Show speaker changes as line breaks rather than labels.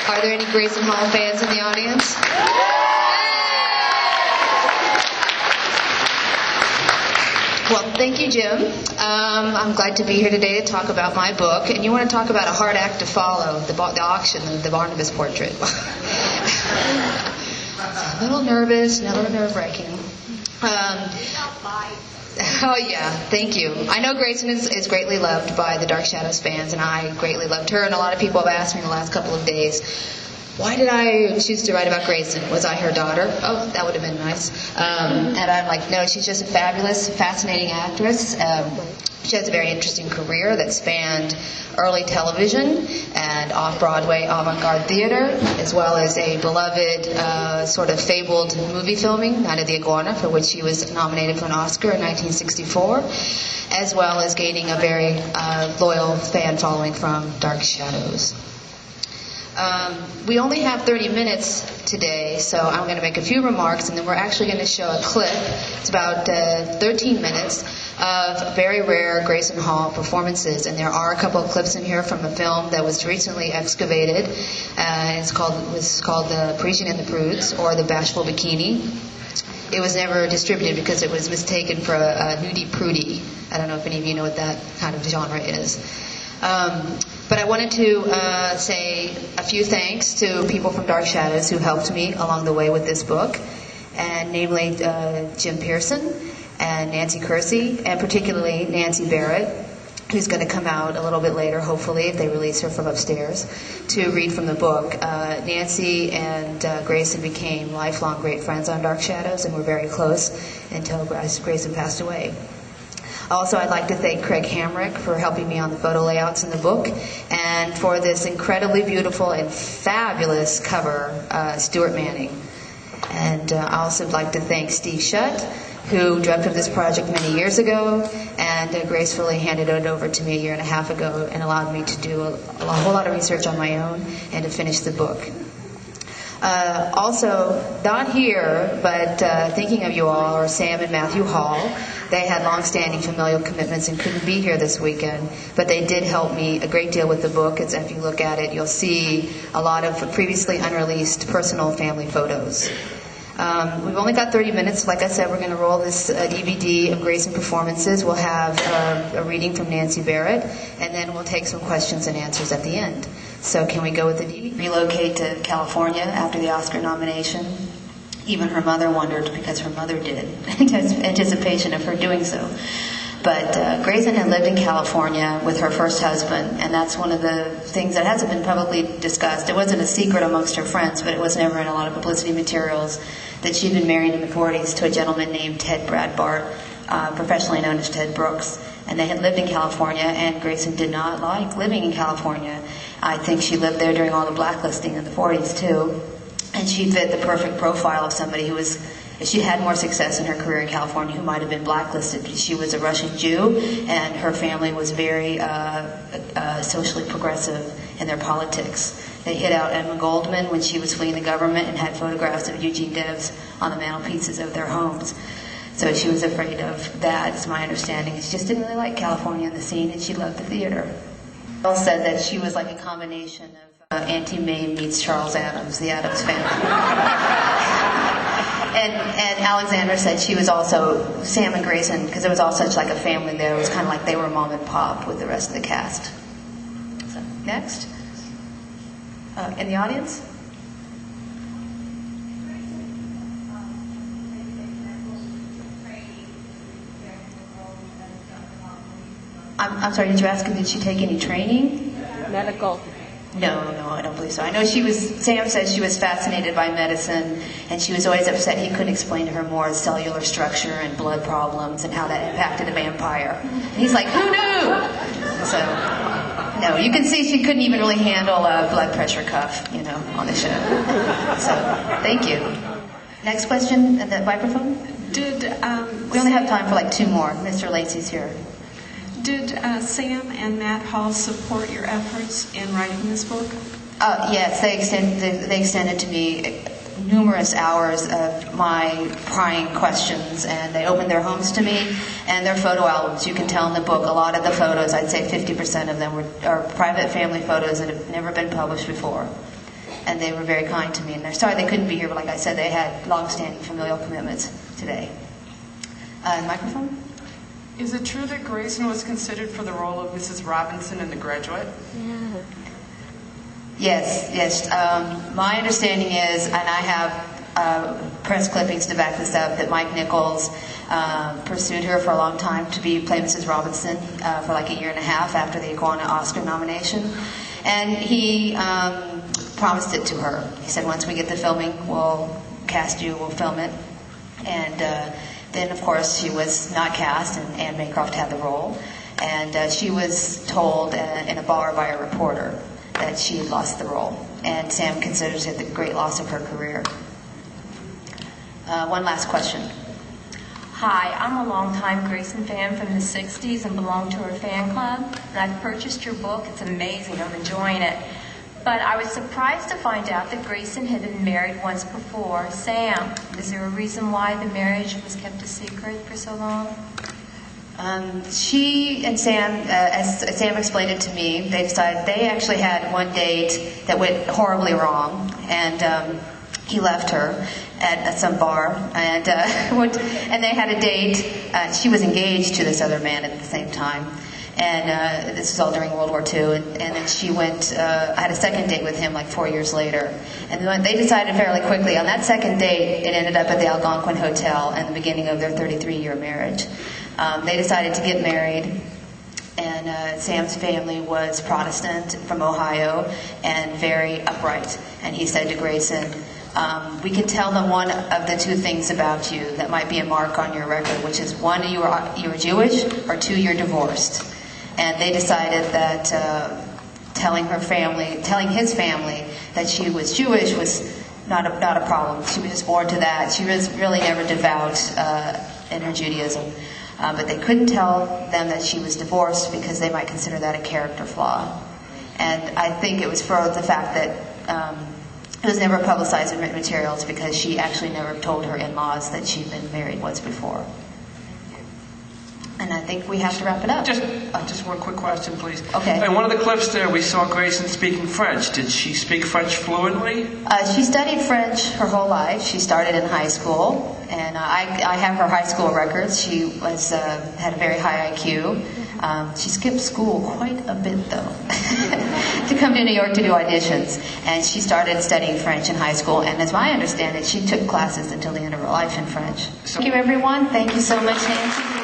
Are there any Grayson Hall fans in the audience? Well, thank you, Jim. I'm glad to be here today to talk about my book. And you want to talk about a hard act to follow, the auction of the Barnabas portrait. A little nervous, a little nerve-wracking. Oh, yeah, thank you. I know Grayson is greatly loved by the Dark Shadows fans, and I greatly loved her. And a lot of people have asked me in the last couple of days, why did I choose to write about Grayson? Was I her daughter? Oh, that would have been nice. And I'm like, no, she's just a fabulous, fascinating actress. She has a very interesting career that spanned early television and off-Broadway avant-garde theater, as well as a beloved, sort of fabled movie filming, Night of the Iguana, for which she was nominated for an Oscar in 1964, as well as gaining a very loyal fan following from Dark Shadows. We only have 30 minutes today, so I'm going to make a few remarks, and then we're actually going to show a clip. It's about 13 minutes of very rare Grayson Hall performances, and there are a couple of clips in here from a film that was recently excavated. It was called The Parisian and the Prudes, or The Bashful Bikini. It was never distributed because it was mistaken for a nudie prudie. I don't know if any of you know what that kind of genre is. But I wanted to say a few thanks to people from Dark Shadows who helped me along the way with this book, and namely Jim Pearson and Nancy Kersey, and particularly Nancy Barrett, who's going to come out a little bit later, hopefully, if they release her from upstairs, to read from the book. Nancy and Grayson became lifelong great friends on Dark Shadows and were very close until Grayson passed away. Also, I'd like to thank Craig Hamrick for helping me on the photo layouts in the book, and for this incredibly beautiful and fabulous cover, Stuart Manning. And I also like to thank Steve Shutt, who dreamt of this project many years ago and gracefully handed it over to me a year and a half ago and allowed me to do a whole lot of research on my own and to finish the book. Also, not here, but thinking of you all, are Sam and Matthew Hall. They had long-standing familial commitments and couldn't be here this weekend, but they did help me a great deal with the book. If you look at it, you'll see a lot of previously unreleased personal family photos. We've only got 30 minutes. Like I said, we're going to roll this DVD of Grayson performances. We'll have a reading from Nancy Barrett, and then we'll take some questions and answers at the end. So can we go with the DVD? Relocate to California after the Oscar nomination. Even her mother wondered, because her mother did, in anticipation of her doing so. But Grayson had lived in California with her first husband, and that's one of the things that hasn't been publicly discussed. It wasn't a secret amongst her friends, but it was never in a lot of publicity materials, that she'd been married in the 40s to a gentleman named Ted Bradbart, professionally known as Ted Brooks. And they had lived in California, and Grayson did not like living in California. I think she lived there during all the blacklisting in the 40s, too. And she fit the perfect profile of somebody who was, if she had more success in her career in California, who might have been blacklisted. She was a Russian Jew, and her family was very socially progressive in their politics. They hid out Emma Goldman when she was fleeing the government and had photographs of Eugene Debs on the mantelpieces of their homes. So she was afraid of that, is my understanding. She just didn't really like California and the scene, and she loved the theater. Bill said that she was like a combination of Auntie Mae meets Charles Addams, the Addams family. And Alexandra said she was also, Sam and Grayson, because it was all such like a family there, it was kind of like they were mom and pop with the rest of the cast. So, next. In the audience? I'm sorry, did you ask, did she take any training?
Medical.
No, I don't believe so. I know Sam said she was fascinated by medicine, and she was always upset he couldn't explain to her more cellular structure and blood problems and how that impacted a vampire. And he's like, who knew? So, no, you can see she couldn't even really handle a blood pressure cuff, on the show. So, thank you. Next question, at the microphone? We only have time for like 2 more. Mr. Lacey's here.
Did Sam and Matt Hall support your efforts in writing this book?
Yes, they extended to me numerous hours of my prying questions, and they opened their homes to me and their photo albums. You can tell in the book a lot of the photos, I'd say 50% of them are private family photos that have never been published before. and they were very kind to me. And they're sorry they couldn't be here, but like I said, they had long-standing familial commitments today. Microphone?
Is it true that Grayson was considered for the role of Mrs. Robinson in The Graduate?
Yeah. Yes. My understanding is, and I have press clippings to back this up, that Mike Nichols pursued her for a long time to play Mrs. Robinson for like a year and a half after the Iguana Oscar nomination. And he promised it to her. He said, once we get the filming, we'll cast you, we'll film it. And then, of course, she was not cast, and Anne Maycroft had the role. And she was told in a bar by a reporter that she had lost the role. And Sam considers it the great loss of her career. One last question.
Hi, I'm a longtime Grayson fan from the 60s and belong to her fan club. And I've purchased your book. It's amazing. I'm enjoying it. But I was surprised to find out that Grayson had been married once before. Sam, is there a reason why the marriage was kept a secret for so long?
She and Sam, as Sam explained it to me, they decided they actually had one date that went horribly wrong, and he left her at some bar, and they had a date. She was engaged to this other man at the same time, and this was all during World War II. And then she went. I had a second date with him like 4 years later, and when they decided fairly quickly on that second date. It ended up at the Algonquin Hotel and the beginning of their 33-year marriage. They decided to get married, and Sam's family was Protestant from Ohio and very upright. And he said to Grayson, we can tell them one of the two things about you that might be a mark on your record, which is one, you are Jewish, or two, you're divorced. And they decided that telling his family that she was Jewish was not a problem. She was just born to that. She was really never devout in her Judaism. But they couldn't tell them that she was divorced because they might consider that a character flaw. And I think it was for the fact that it was never publicized in written materials because she actually never told her in-laws that she'd been married once before. And I think we have to wrap it up.
Just one quick question, please.
Okay.
In one of the clips there, we saw Grayson speaking French. Did she speak French fluently?
She studied French her whole life. She started in high school, and I have her high school records. She was had a very high IQ. She skipped school quite a bit, though, to come to New York to do auditions. And she started studying French in high school, and as I understand it, she took classes until the end of her life in French. Thank you, everyone. Thank you so much, Nancy.